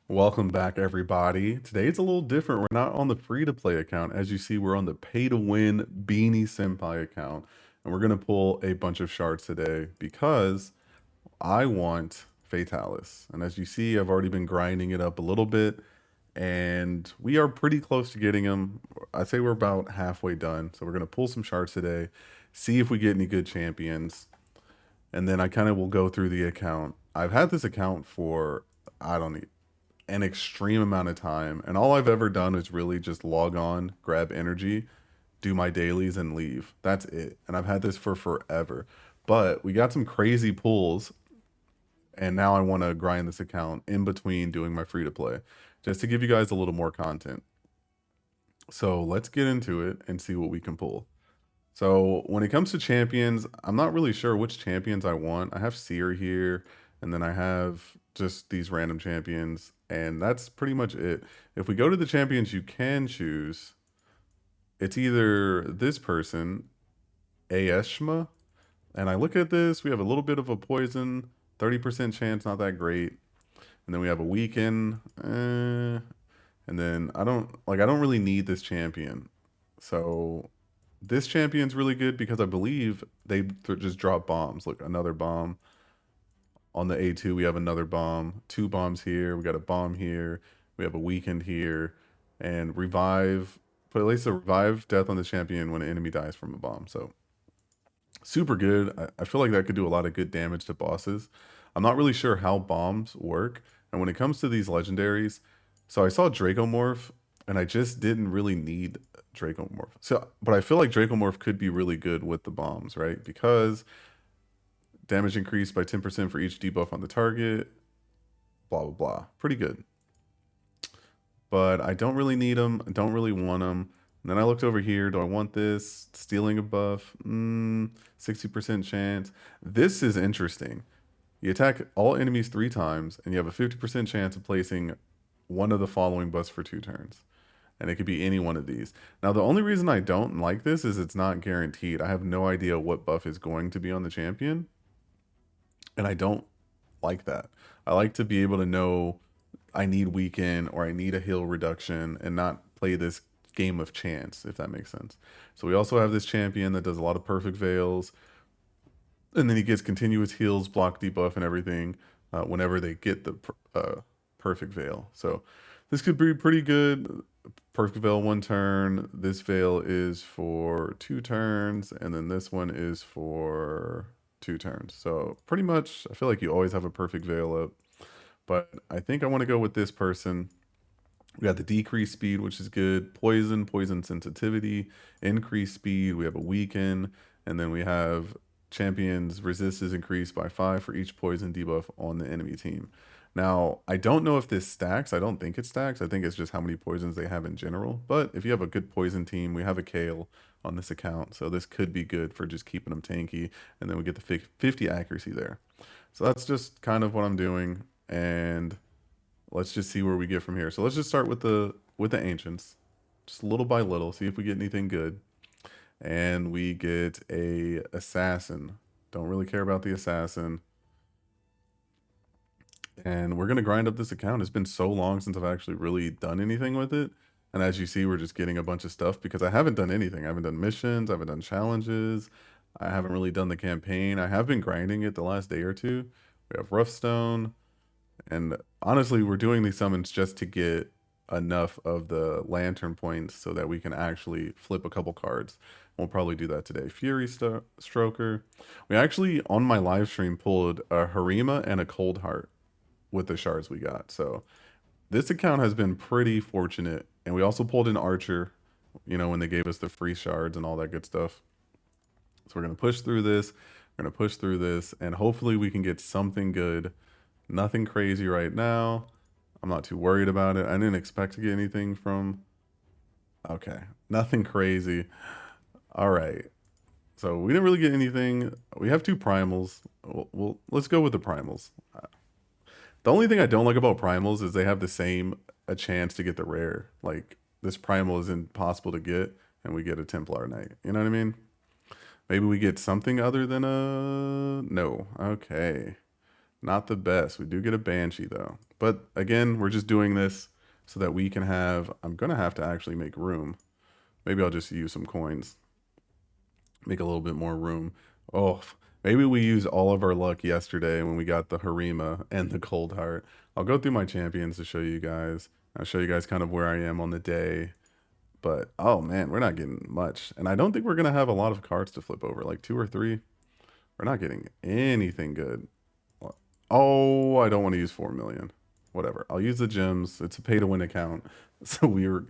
Welcome back, everybody. Today it's a little different. We're not on the free-to-play account. As you see, we're on the pay-to-win Beanie Senpai account. And we're going to pull a bunch of shards today because I want Fatalis. And as you see, I've already been grinding it up a little bit. And we are pretty close to getting them. I'd say we're about halfway done. So we're going to pull some shards today, see if we get any good champions. And then I kind of will go through the account. I've had this account for, I don't know, an extreme amount of time. And all I've ever done is really just log on, grab energy, do my dailies, and leave. That's it. And I've had this for forever. But we got some crazy pulls, and now I want to grind this account in between doing my free to play, just to give you guys a little more content. So let's get into it and see what we can pull. So when it comes to champions, I'm not really sure which champions I want. I have Seer here, and then I have just these random champions, and that's pretty much it. If we go to the champions you can choose, it's either this person, Aeshma, and I look at this, we have a little bit of a poison, 30% chance, not that great. And then we have a weaken, and then I don't really need this champion. So this champion's really good because I believe they just drop bombs. Look, another bomb. On the A2, we have another bomb. Two bombs here. We got a bomb here. We have a weakened here. And revive. But at least a revive death on the champion when an enemy dies from a bomb. So super good. I feel like that could do a lot of good damage to bosses. I'm not really sure how bombs work. And when it comes to these legendaries, so I saw Dracomorph, and I just didn't really need Dracomorph. So, but I feel like Dracomorph could be really good with the bombs, right? Because damage increased by 10% for each debuff on the target. Blah blah blah. Pretty good. But I don't really need them. I don't really want them. And then I looked over here. Do I want this? Stealing a buff. 60% chance. This is interesting. You attack all enemies 3 times, and you have a 50% chance of placing one of the following buffs for 2 turns. And it could be any one of these. Now, the only reason I don't like this is it's not guaranteed. I have no idea what buff is going to be on the champion. And I don't like that. I like to be able to know I need weaken or I need a heal reduction and not play this game of chance, if that makes sense. So we also have this champion that does a lot of perfect veils, and then he gets continuous heals, block debuff, and everything whenever they get the perfect veil. So this could be pretty good. Perfect veil 1 turn. This veil is for 2 turns, and then this one is for 2 turns. So pretty much, I feel like you always have a perfect veil up. But I think I want to go with this person. We got the decreased speed, which is good. Poison sensitivity, increased speed. We have a weaken, and then we have champions resist is increased by 5 for each poison debuff on the enemy team. Now, I don't know if this stacks. I don't think it stacks. I think it's just how many poisons they have in general. But if you have a good poison team, we have a Kale on this account. So this could be good for just keeping them tanky. And then we get the 50 accuracy there. So that's just kind of what I'm doing. And let's just see where we get from here. So let's just start with the ancients. Just little by little, see if we get anything good. And we get a assassin. Don't really care about the assassin. And we're going to grind up this account. It's been so long since I've actually really done anything with it. And as you see, we're just getting a bunch of stuff because I haven't done anything. I haven't done missions. I haven't done challenges. I haven't really done the campaign. I have been grinding it the last day or two. We have Roughstone. And honestly, we're doing these summons just to get enough of the lantern points so that we can actually flip a couple cards. We'll probably do that today. Fury Stroker. We actually, on my live stream, pulled a Harima and a Cold Heart with the shards we got. So this account has been pretty fortunate. And we also pulled an Archer, when they gave us the free shards and all that good stuff. So we're going to push through this. We're going to push through this. And hopefully we can get something good. Nothing crazy right now. I'm not too worried about it. I didn't expect to get anything from... Okay, nothing crazy. All right. So we didn't really get anything. We have 2 primals. Let's go with the primals. The only thing I don't like about primals is they have a chance to get the rare. Like, this primal is impossible to get, and we get a Templar Knight. You know what I mean? Maybe we get something other than a... No. Okay. Not the best. We do get a Banshee though. But again, we're just doing this so that we can have, I'm going to have to actually make room. Maybe I'll just use some coins, make a little bit more room. Oh, maybe we used all of our luck yesterday when we got the Harima and the Cold Heart. I'll go through my champions to show you guys. I'll show you guys kind of where I am on the day. But oh man, we're not getting much. And I don't think we're going to have a lot of cards to flip over, like two or three. We're not getting anything good. Oh, I don't want to use 4 million. Whatever. I'll use the gems. It's a pay to win account. So we're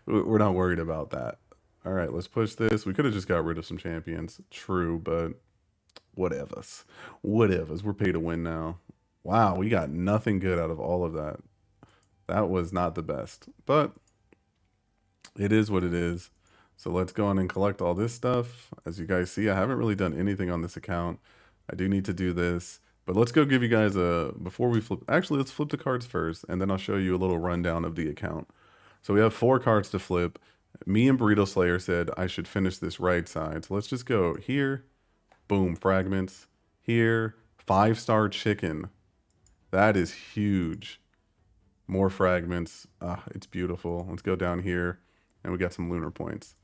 not worried about that. All right, let's push this. We could have just got rid of some champions. True, but whatevers. Whatevers. We're pay to win now. Wow, we got nothing good out of all of that. That was not the best, but it is what it is. So let's go on and collect all this stuff. As you guys see, I haven't really done anything on this account. I do need to do this, but let's go give you guys a, before we flip, actually let's flip the cards first, and then I'll show you a little rundown of the account. So we have 4 cards to flip. Me and Burrito Slayer said I should finish this right side. So let's just go here, boom, fragments. Here, 5-star chicken. That is huge. More fragments. Ah, it's beautiful. Let's go down here, and we got some lunar points.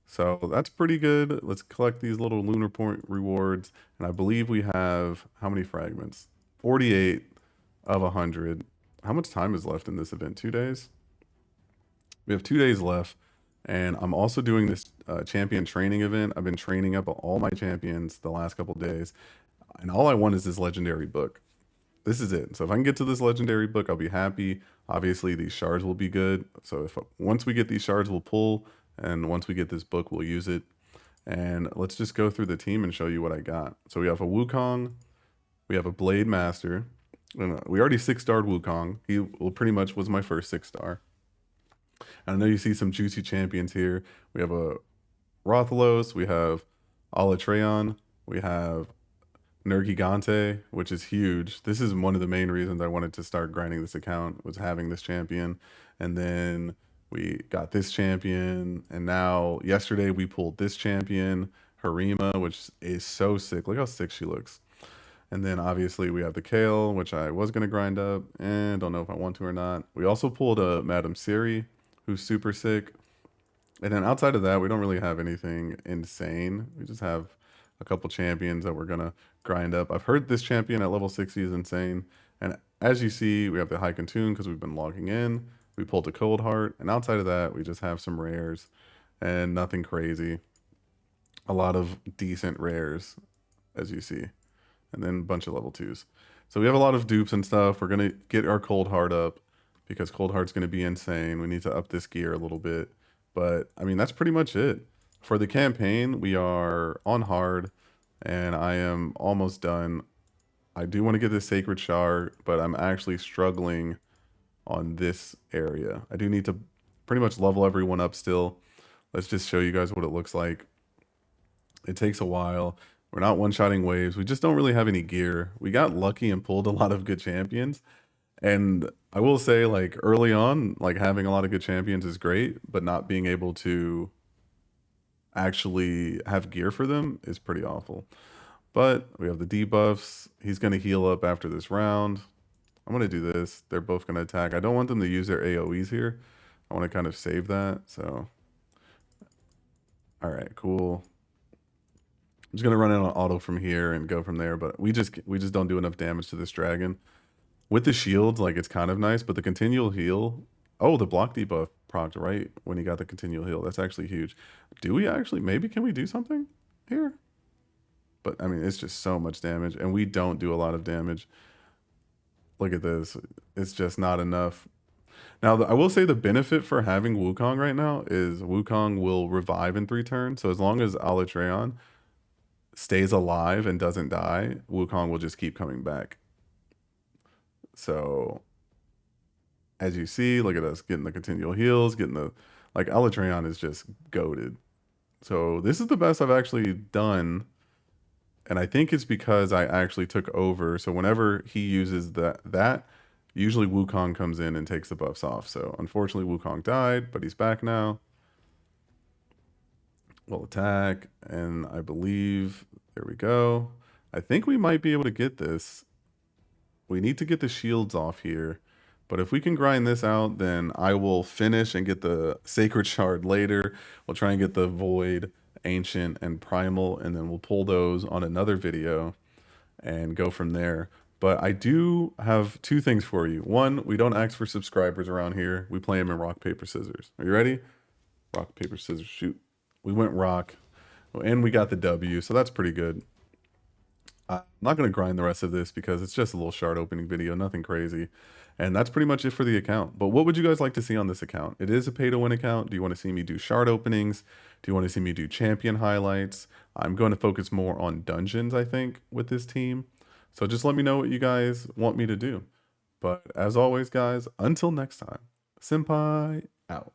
So that's pretty good. Let's collect these little lunar point rewards. And I believe we have how many fragments? 48 of 100. How much time is left in this event? 2 days? We have 2 days left. And I'm also doing this champion training event. I've been training up all my champions the last couple days. And all I want is this legendary book. This is it. So if I can get to this legendary book, I'll be happy. Obviously, these shards will be good. So if once we get these shards, we'll pull. And once we get this book, we'll use it. And let's just go through the team and show you what I got. So we have a Wukong. We have a Blade Master. And we already 6-starred Wukong. He pretty much was my first 6-star. And I know you see some juicy champions here. We have a Rathalos. We have Alatreon. We have Nergigante, which is huge. This is one of the main reasons I wanted to start grinding this account, was having this champion. And then we got this champion, and now yesterday we pulled this champion, Harima, which is so sick. Look how sick she looks. And then obviously we have the Kale, which I was gonna grind up, and don't know if I want to or not. We also pulled a Madame Siri, who's super sick. And then outside of that, we don't really have anything insane. We just have a couple champions that we're gonna grind up. I've heard this champion at level 60 is insane. And as you see, we have the High Contoon because we've been logging in. We pulled a Cold Heart. And outside of that, we just have some rares and nothing crazy. A lot of decent rares, as you see. And then a bunch of level 2s. So we have a lot of dupes and stuff. We're gonna get our Cold Heart up because Cold Heart's gonna be insane. We need to up this gear a little bit. But I mean, that's pretty much it. For the campaign, we are on hard, and I am almost done. I do want to get this Sacred Shard, but I'm actually struggling on this area. I do need to pretty much level everyone up still. Let's just show you guys what it looks like. It takes a while. We're not one-shotting waves. We just don't really have any gear. We got lucky and pulled a lot of good champions. And I will say, like, early on, like, having a lot of good champions is great, but not being able to actually have gear for them is pretty awful. But we have the debuffs. He's going to heal up after this round. I'm going to do this. They're both going to attack. I don't want them to use their AoEs here. I want to kind of save that. So, all right, cool. I'm just going to run it on auto from here and go from there. But we just don't do enough damage to this dragon. With the shields, like, it's kind of nice. But the continual heal... Oh, the block debuff procced right when he got the continual heal. That's actually huge. Do we actually... Maybe can we do something here? But, I mean, it's just so much damage. And we don't do a lot of damage. Look at this. It's just not enough. Now, I will say the benefit for having Wukong right now is Wukong will revive in 3 turns. So as long as Alatreon stays alive and doesn't die, Wukong will just keep coming back. So, as you see, look at us getting the continual heals, getting the... Like, Alatreon is just goated. So this is the best I've actually done. And I think it's because I actually took over. So whenever he uses that usually Wukong comes in and takes the buffs off. So unfortunately Wukong died, but he's back now. We'll attack, and I believe, there we go. I think we might be able to get this. We need to get the shields off here. But if we can grind this out, then I will finish and get the Sacred Shard later. We'll try and get the Void, Ancient, and Primal, and then we'll pull those on another video and go from there. But I do have two things for you. One, we don't ask for subscribers around here. We play them in rock, paper, scissors. Are you ready? Rock, paper, scissors, shoot. We went rock, and we got the W, so that's pretty good. I'm not going to grind the rest of this because it's just a little shard opening video, nothing crazy. And that's pretty much it for the account. But what would you guys like to see on this account? It is a pay to win account. Do you want to see me do shard openings? Do you want to see me do champion highlights? I'm going to focus more on dungeons, I think, with this team. So just let me know what you guys want me to do. But as always, guys, until next time, Senpai out.